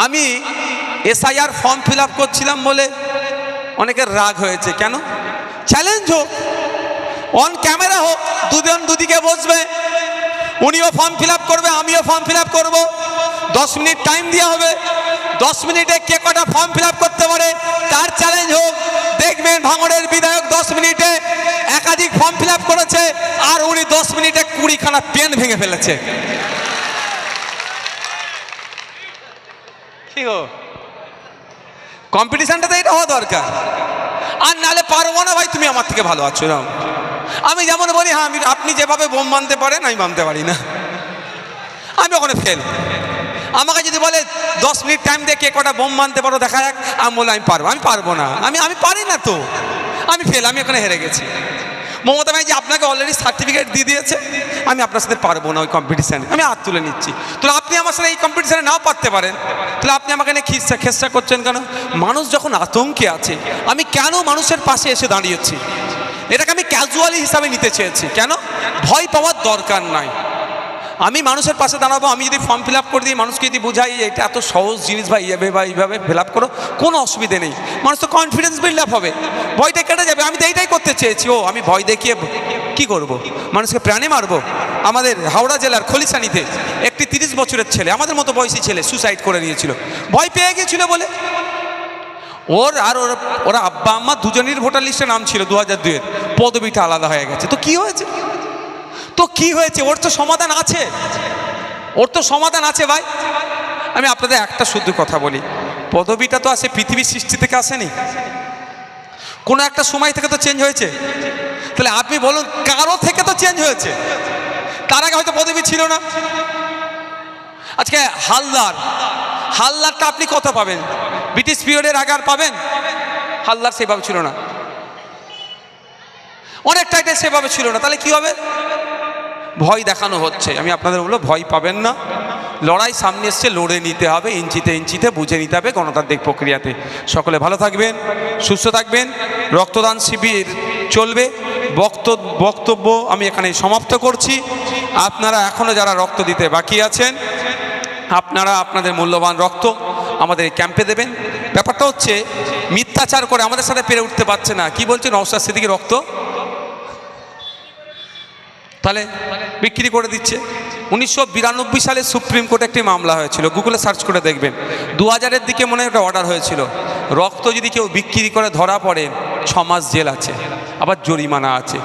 আমি SIR form fill up করছিলাম বলে অনেকের রাগ হয়েছে। কেন? চ্যালেঞ্জ হোক, অন ক্যামেরা হোক, দুজন দুদিকে বসবে, উনিও ফর্ম ফিল আপ করবে, আমিও ফর্ম ফিল আপ করবো, 10 মিনিট টাইম দেওয়া হবে, 10 মিনিটে কে কটা ফর্ম ফিল আপ করতে পারে তার চ্যালেঞ্জ হোক। দেখবেন ভাঙড়ের বিধায়ক 10 মিনিটে একাধিক ফর্ম ফিল আপ করেছে, আর উনি 10 মিনিটে 20খানা পেন ভেঙে ফেলেছে। কি গো, কম্পিটিশনটা তো এটা হওয়া দরকার। আর নাহলে পারবো না ভাই, তুমি আমার থেকে ভালো আছো। আমি যেমন বলি, হ্যাঁ আপনি যেভাবে বোম বানতে পারেন আমি বানতে পারি না, আমি ওখানে ফেল। আমাকে যদি বলে 10 মিনিট টাইম দিয়ে কে কটা বোম বানতে পারো দেখা যাক, আমি বলে আমি পারবো না, আমি পারি না, তো আমি ফেল, আমি ওখানে হেরে গেছি। মমতা ব্যানার্জি আপনাকে অলরেডি সার্টিফিকেট দিয়ে দিয়েছে, আমি আপনার সাথে পারবো না ওই কম্পিটিশানে, আমি হাত তুলে নিচ্ছি। তাহলে আপনি আমার সাথে এই কম্পিটিশানে নাও পারতে পারেন, তাহলে আপনি আমাকে নিয়ে খেসা করছেন কেন? মানুষ যখন আতঙ্কে আছে, আমি কেন মানুষের পাশে এসে দাঁড়িয়েছি? এটাকে আমি ক্যাজুয়ালি হিসাবে নিতে চেয়েছি। কেন? ভয় পাওয়ার দরকার নাই, আমি মানুষের পাশে দাঁড়াবো। আমি যদি ফর্ম ফিল আপ করে দিই, মানুষকে যদি বোঝাই এটা এত সহজ জিনিস বা এইভাবে ফিল আপ করো, কোনো অসুবিধে নেই, মানুষ তো কনফিডেন্স বিল্ড আপ হবে, ভয়টা কেটে যাবে। আমি তো এইটাই করতে চেয়েছি। আমি ভয় দেখিয়ে কি করব? মানুষকে প্রাণে মারবো? আমাদের হাওড়া জেলার খলিশানিতে একটি 30 বছরের ছেলে, আমাদের মতো বয়সী ছেলে, সুসাইড করে নিয়েছিল, ভয় পেয়ে গিয়েছিল বলে। ওরা আব্বা আম্মা দুজনের ভোটার লিস্টে নাম ছিল 2002-এর, পদবিটা আলাদা হয়ে গেছে। তো কি হয়েছে? ওর তো সমাধান আছে, ভাই। আমি আপনাদের একটা শুদ্ধ কথা বলি, পদবিটা তো আসে পৃথিবীর সৃষ্টি থেকে আসেনি, কোনো একটা সময় থেকে তো চেঞ্জ হয়েছে। তাহলে আপনি বলুন, কারো থেকে তো চেঞ্জ হয়েছে, তার আগে হয়তো পদবি ছিল না। আজকে হালদারটা আপনি কত পাবেন? ব্রিটিশ পিরিয়ডের আগে আর পাবেন? হালদার সেভাবে ছিল না, অনেক টাইটেল সেভাবে ছিল না। তাহলে কি হবে? ভয় দেখানো হচ্ছে। আমি আপনাদের বলবো, ভয় পাবেন না, লড়াই সামনে এসছে, লড়ে নিতে হবে, ইঞ্চিতে বুঝে নিতে হবে গণতান্ত্রিক প্রক্রিয়াতে। সকলে ভালো থাকবেন, সুস্থ থাকবেন। রক্তদান শিবির চলবে। বক্তব্য আমি এখানে সমাপ্ত করছি। আপনারা এখনও যারা রক্ত দিতে বাকি আছেন, আপনারা আপনাদের মূল্যবান রক্ত আমাদের ক্যাম্পে দেবেন। ব্যাপারটা হচ্ছে, মিথ্যাচার করে আমাদের সাথে পেরে উঠতে পারছে না। কি বলছেন? নওশাদ সিদ্দিকীর রক্ত তাহলে বিক্রি করে দিচ্ছে। 1992 সালে সুপ্রিম কোর্টে একটি মামলা হয়েছিল, গুগলে সার্চ করে দেখবেন। 2000-এর দিকে মনে হয় একটা অর্ডার হয়েছিল, রক্ত যদি কেউ বিক্রি করে ধরা পড়ে 6 মাস জেল আছে, আবার জরিমানা আছে।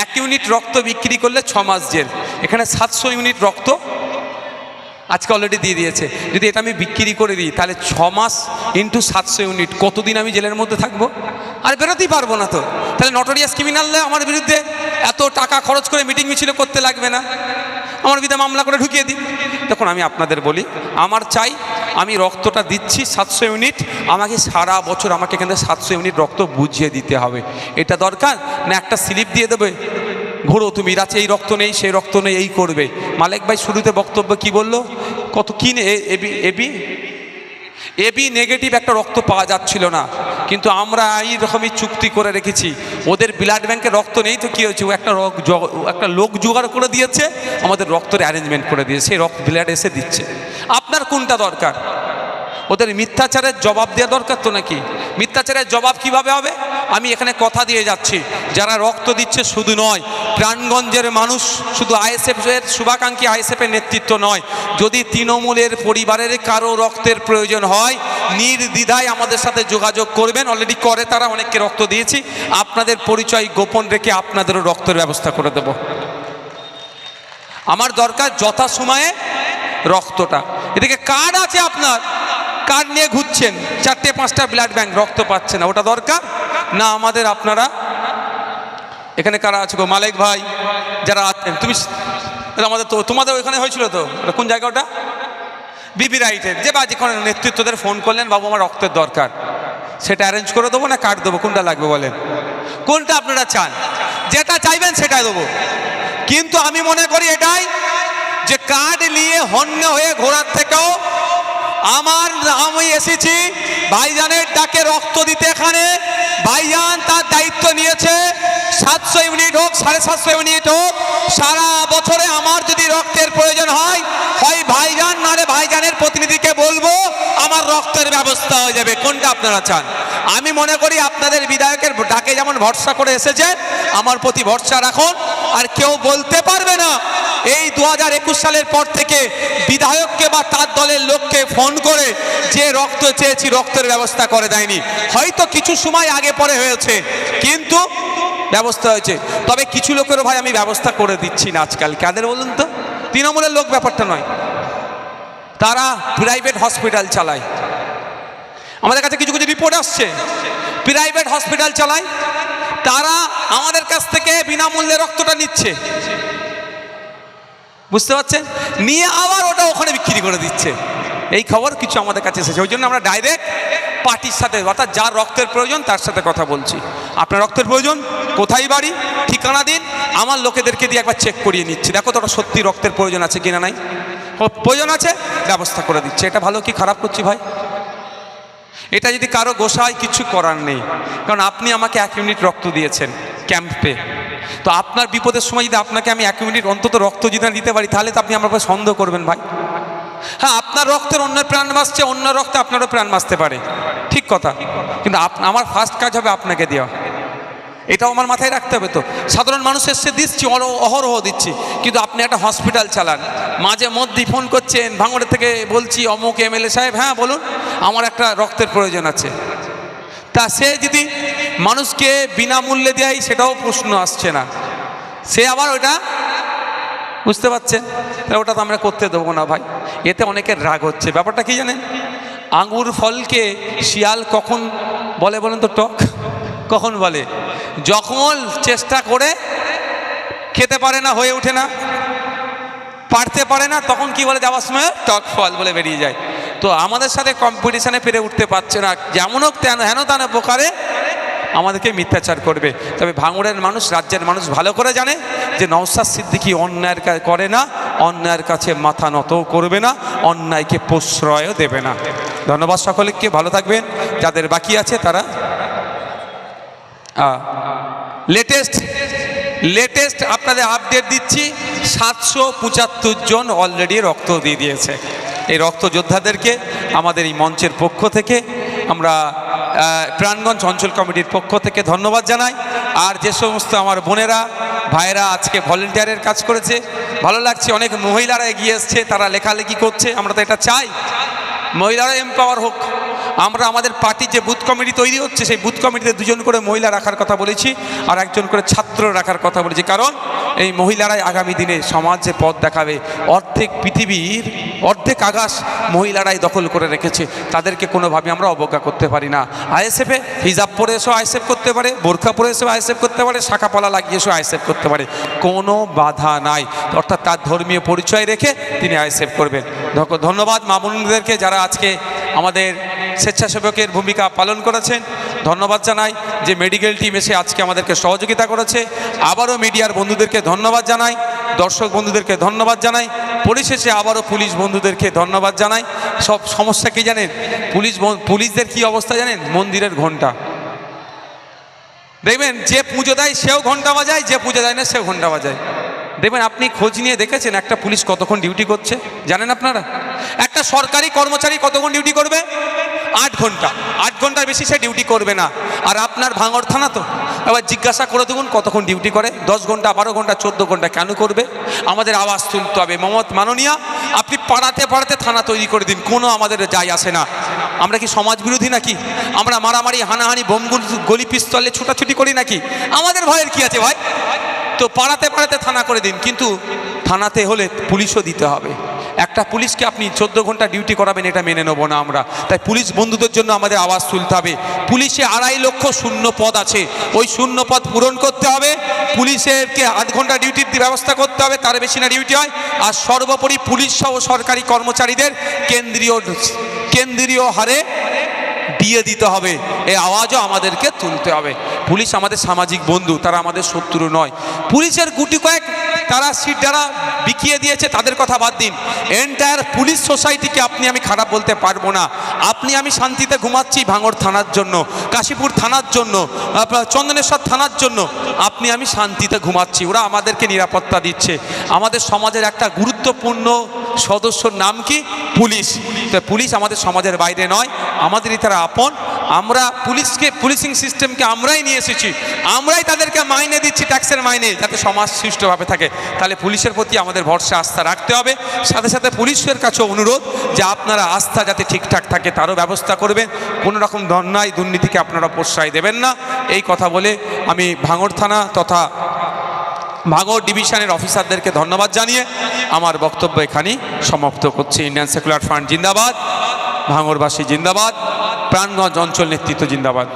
1 ইউনিট রক্ত বিক্রি করলে 6 মাস জেল। এখানে 700 ইউনিট রক্ত আজকে অলরেডি দিয়ে দিয়েছে। যদি এটা আমি বিক্রি করে দিই, তাহলে 6 মাস ইন্টু 700 ইউনিট, কতদিন আমি জেলের মধ্যে থাকবো? আর বেরোতেই পারবো না। তো তাহলে নটোরিয়াস ক্রিমিনালরা আমার বিরুদ্ধে এত টাকা খরচ করে মিটিং মিছিল করতে লাগবে না, আমার বিরুদ্ধে মামলা করে ঢুকিয়ে দিই। দেখুন, আমি আপনাদের বলি, আমার চাই, আমি রক্তটা দিচ্ছি 700 ইউনিট, আমাকে সারা বছর আমাকে এখানে 700 ইউনিট রক্ত বুঝিয়ে দিতে হবে। এটা দরকার না একটা স্লিপ দিয়ে দেবে, ঘোরো তুমি, রাতে এই রক্ত নেই, সেই রক্ত নেই, এই করবে। মালেক ভাই শুরুতে বক্তব্য কি বললো, কত কি এবি নেগেটিভ একটা রক্ত পাওয়া যাচ্ছিল না, কিন্তু আমরা এই রকমই চুক্তি করে রেখেছি। ওদের ব্লাড ব্যাংকে রক্ত নেই তো কি হয়েছে, ও একটা লোক জোগাড় করে দিয়েছে, আমাদের রক্তের অ্যারেঞ্জমেন্ট করে দিয়েছে, সেই রক্ত ব্লাড এসে দিচ্ছে। আপনার কোনটা দরকার? ওদের মিথ্যাচারের জবাব দেওয়া দরকার তো নাকি? মিথ্যাচারের জবাব কিভাবে হবে? আমি এখানে কথা দিয়ে যাচ্ছি, যারা রক্ত দিচ্ছে শুধু নয়, প্রাণগঞ্জের মানুষ, শুধু আইএসএফের শুভাকাঙ্ক্ষী আইএসএফের নেতৃত্ব নয়, যদি তৃণমূলের পরিবারের কারো রক্তের প্রয়োজন হয়, নির্দ্বিধায় আমাদের সাথে যোগাযোগ করবেন। অলরেডি করে তারা, অনেককে রক্ত দিয়েছি। আপনাদের পরিচয় গোপন রেখে আপনাদেরও রক্তের ব্যবস্থা করে দেব। আমার দরকার যথাসময়ে রক্তটা। এদিকে কার্ড আছে আপনার, কার্ড নিয়ে ঘুরছেন, 4-5টা ব্লাড ব্যাংক, রক্ত পাচ্ছে না, ওটা দরকার না আমাদের? আপনারা এখানে কারা আছে গো? মালিক ভাই যারা আছেন, তুমি আমাদের তো, তোমাদের ওইখানে হয়েছিল তো, কোন জায়গা ওটা? বিবি রাইটের যে যেখানে নেতৃত্বদের ফোন করলেন, বাবু আমার রক্তের দরকার, সেটা অ্যারেঞ্জ করে দেবো না কার্ড দেবো? কোনটা লাগবে বলেন? কোনটা আপনারা চান? যেটা চাইবেন সেটাই দেবো। কিন্তু আমি মনে করি এটাই, যে কার্ড নিয়ে হন্য হয়ে ঘোরার থেকেও আমি এসেছি ভাইজানের ডাকে রক্ত দিতে। এখানে ভাইজান তার দায়িত্ব নিয়েছে, 700 ইউনিট হোক, 750 ইউনিট হোক, সারা বছরে আমার যদি রক্তের প্রয়োজন হয়, হয় ভাইজান নাহলে ভাইজানের প্রতিনিধিকে বলবো আমার রক্তের ব্যবস্থা হয়ে যাবে। কোনটা আপনারা চান? আমি মনে করি আপনাদের বিধায়কের ডাকে যেমন ভরসা করে এসেছে, আমার প্রতি ভরসা রাখুন। আর কেউ বলতে পারবে না এই 2021 সালের পর থেকে বিধায়ককে বা তার দলের লোককে ফোন করে যে রক্ত চেয়েছি রক্তের ব্যবস্থা করে দেয়নি। হয়তো কিছু সময় আগে পরে হয়েছে, কিন্তু ব্যবস্থা হয়েছে। তবে কিছু লোকেরও ভাই আমি ব্যবস্থা করে দিচ্ছি না আজকাল। কাদের বলুন তো? তৃণমূলের লোক ব্যাপারটা নয়, তারা প্রাইভেট হসপিটাল চালায়। আমাদের কাছে কিছু কিছু রিপোর্ট আসছে, প্রাইভেট হসপিটাল চালায়, তারা আমাদের কাছ থেকে বিনামূল্যে রক্তটা নিচ্ছে, বুঝতে পারছেন? নিয়ে আবার ওটা ওখানে বিক্রি করে দিচ্ছে। এই খবর কিছু আমাদের কাছে এসেছে। ওই জন্য আমরা ডাইরেক্ট পার্টির সাথে, অর্থাৎ যার রক্তের প্রয়োজন তার সাথে কথা বলছি। আপনার রক্তের প্রয়োজন, কোথায় বাড়ি, ঠিকানা দিন, আমার লোকেদেরকে দিয়ে একবার চেক করিয়ে নিচ্ছি, দেখো তো ওটা সত্যি রক্তের প্রয়োজন আছে কিনা। নাই প্রয়োজন আছে, ব্যবস্থা করে দিচ্ছে। এটা ভালো কি খারাপ করছি ভাই? এটা যদি কারো গোসায় কিছু করার নেই, কারণ আপনি আমাকে 1 ইউনিট রক্ত দিয়েছেন ক্যাম্পে, তো আপনার বিপদের সময় যদি আপনাকে আমি 1 ইউনিট অন্তত রক্ত যদি না দিতে পারি, তাহলে তো আপনি আমার উপর সন্দেহ করবেন ভাই। হ্যাঁ, আপনার রক্তের অন্যের প্রাণ বাঁচছে, অন্য রক্তে আপনারও প্রাণ বাঁচতে পারে, ঠিক কথা, কিন্তু আমার ফার্স্ট কাজ হবে আপনাকে দেওয়া। এটাও আমার মাথায় রাখতে হবে। তো সাধারণ মানুষ এসে দিচ্ছি, অহরহ দিচ্ছি, কিন্তু আপনি একটা হসপিটাল চালান, মাঝে মধ্যেই ফোন করছেন ভাঙড়ে থেকে, বলছি অমুক এমএলএ সাহেব, হ্যাঁ বলুন, আমার একটা রক্তের প্রয়োজন আছে। তা সে যদি মানুষকে বিনামূল্যে দেয়, সেটাও প্রশ্ন আসছে না, সে আবার ওটা, বুঝতে পারছেন? তাহলে ওটা তো আমরা করতে দেবো না ভাই। এতে অনেকের রাগ হচ্ছে। ব্যাপারটা কি জানেন? আঙ্গুর ফলকে শিয়াল কখন বলে বলেন তো? টক। কখন বলে? যখন চেষ্টা করে খেতে পারে না, হয়ে ওঠে না, পারতে পারে না, তখন কি বলে? যাওয়ার সময় টক ফল বলে বেরিয়ে যায়। তো আমাদের সাথে কম্পিটিশানে পেরে উঠতে পারছে না, যেমন হোক হেন তেন প্রকারে আমাদেরকে মিথ্যাচার করবে। তবে ভাঙড়ের মানুষ, রাজ্যের মানুষ ভালো করে জানে যে নওশাদ সিদ্দিকী অন্যায়ের করে না, অন্যায়ের কাছে মাথা নতও করবে না, অন্যায়কে প্রশ্রয়ও দেবে না। ধন্যবাদ সকলকে, ভালো থাকবেন। যাদের বাকি আছে তারা লেটেস্ট আপনাদের আপডেট দিচ্ছি। 775 জন অলরেডি রক্ত দিয়ে দিয়েছে। এই রক্ত যোদ্ধাদেরকে আমাদের এই মঞ্চের পক্ষ থেকে, আমরা প্রাণগঞ্জ অঞ্চল কমিটির পক্ষ থেকে ধন্যবাদ জানাই। আর যে সমস্ত আমার বোনেরা ভাইয়েরা আজকে ভলেন্টিয়ারের কাজ করেছে, ভালো লাগছে। অনেক মহিলারা এগিয়ে এসছে, তারা লেখালেখি করছে। আমরা তো এটা চাই, মহিলারা এমপাওয়ার হোক। আমরা আমাদের পার্টির যে বুথ কমিটি তৈরি হচ্ছে, সেই বুথ কমিটিতে 2 জন করে মহিলা রাখার কথা বলেছি, আর 1 জন করে ছাত্র রাখার কথা বলেছি। কারণ এই মহিলারাই আগামী দিনে সমাজে পথ দেখাবে। অর্ধেক পৃথিবীর অর্ধেক আকাশ মহিলারাই দখল করে রেখেছে, তাদেরকে কোনোভাবে আমরা অবজ্ঞা করতে পারি না। আইএসএফে হিজাব পরে এসেও আইএসএফ করতে পারে, বোরখা পরে এসেও আইএসএফ করতে পারে, শাখাপলা লাগিয়ে এসেও আইএসএফ করতে পারে, কোনো বাধা নাই। অর্থাৎ তার ধর্মীয় পরিচয় রেখে তিনি আইএসএফ করবেন। ধন্যবাদ মা বোনদেরকে যারা আজকে আমাদের স্বেচ্ছাসেবকের ভূমিকা পালন করেছেন। ধন্যবাদ জানাই যে মেডিকেল টিম এসে আজকে আমাদেরকে সহযোগিতা করেছে। আবারও মিডিয়ার বন্ধুদেরকে ধন্যবাদ জানাই, দর্শক বন্ধুদেরকে ধন্যবাদ জানাই, পরিশেষে আবারও পুলিশ বন্ধুদেরকে ধন্যবাদ জানাই। সব সমস্যা কি জানেন? পুলিশদের কি অবস্থা জানেন? মন্দিরের ঘন্টা। দেখবেন যে পুজো দেয় সেও ঘন্টা বাজায়, যে পুজো দেয় না সেও ঘন্টা বাজায়। দেখবেন, আপনি খোঁজ নিয়ে দেখেছেন একটা পুলিশ কতক্ষণ ডিউটি করছে? জানেন আপনারা? একটা সরকারি কর্মচারী কতক্ষণ ডিউটি করবে? 8 ঘন্টা। 8 ঘন্টার বেশি সে ডিউটি করবে না। আর আপনার ভাঙড় থানা তো, এবার জিজ্ঞাসা করে দেখুন কতক্ষণ ডিউটি করে? 10 ঘন্টা, 12 ঘন্টা, 14 ঘন্টা। কেন করবে? আমাদের আওয়াজ তুলতে হবে। মাননীয়া, আপনি পাড়াতে পাড়াতে থানা তৈরি করে দিন, কোনো আমাদের যায় আসে না। আমরা কি সমাজ বিরোধী নাকি? আমরা মারামারি, হানাহানি, গলি পিস্তলে ছুটাছুটি করি নাকি? আমাদের ভয়ের কি আছে ভাই? তো পাড়াতে পাড়াতে থানা করে দিন, কিন্তু থানাতে হলে পুলিশও দিতে হবে। একটা পুলিশকে আপনি 14 ঘন্টা ডিউটি করাবেন, এটা মেনে নেব না আমরা। তাই পুলিশ বন্ধুদের জন্য আমাদের আওয়াজ তুলতে হবে। পুলিশে 2.5 লক্ষ শূন্য পদ আছে, ওই শূন্য পদ পূরণ করতে হবে। পুলিশেরকে 8 ঘন্টা ডিউটির ব্যবস্থা করতে হবে, তার বেশি না ডিউটি হয়। আর সর্বোপরি পুলিশ সহ সরকারি কর্মচারীদের কেন্দ্রীয় হারে দিয়ে দিতে হবে। এই আওয়াজও আমাদেরকে তুলতে হবে। পুলিশ আমাদের সামাজিক বন্ধু, তারা আমাদের শত্রু নয়। পুলিশের গুটি কয়েক তারা সিট যারা বিকিয়ে দিয়েছে তাদের কথা বাদ দিন, এন্টায়ার পুলিশ সোসাইটিকে আপনি আমি খারাপ বলতে পারবো না। আপনি আমি শান্তিতে ঘুমাচ্ছি ভাঙড় থানার জন্য, কাশীপুর থানার জন্য, চন্দনেশ্বর থানার জন্য আপনি আমি শান্তিতে ঘুমাচ্ছি। ওরা আমাদেরকে নিরাপত্তা দিচ্ছে। আমাদের সমাজের একটা গুরুত্বপূর্ণ সদস্যর নাম কি? পুলিশ। তো পুলিশ আমাদের সমাজের বাইরে নয়, আমাদেরই তারা আপন। আমরা পুলিশিং সিস্টেমকে আমরাই নিয়ে এসেছি, আমরাই তাদেরকে মাইনে দিচ্ছি, ট্যাক্সের মাইনে, যাতে সমাজ সুষ্ঠুভাবে থাকে। তাহলে পুলিশের প্রতি আমাদের ভরসা আস্থা রাখতে হবে। সাথে সাথে পুলিশের কাছে অনুরোধ যে আপনারা আস্থা যাতে ঠিকঠাক থাকে তারও ব্যবস্থা করবেন, কোনো রকম অন্যায় দুর্নীতিকে আপনারা প্রশ্রয় দেবেন না। এই কথা বলে আমি ভাঙড় থানা তথা ভাঙড় ডিভিশনের অফিসারদেরকে ধন্যবাদ জানিয়ে আমার বক্তব্য এখানেই সমাপ্ত করছি। ইন্ডিয়ান সেকুলার ফ্রন্ট জিন্দাবাদ, ভাঙড়বাসী জিন্দাবাদ, প্রাণগঞ্জ অঞ্চল নেতৃত্ব জিন্দাবাদ।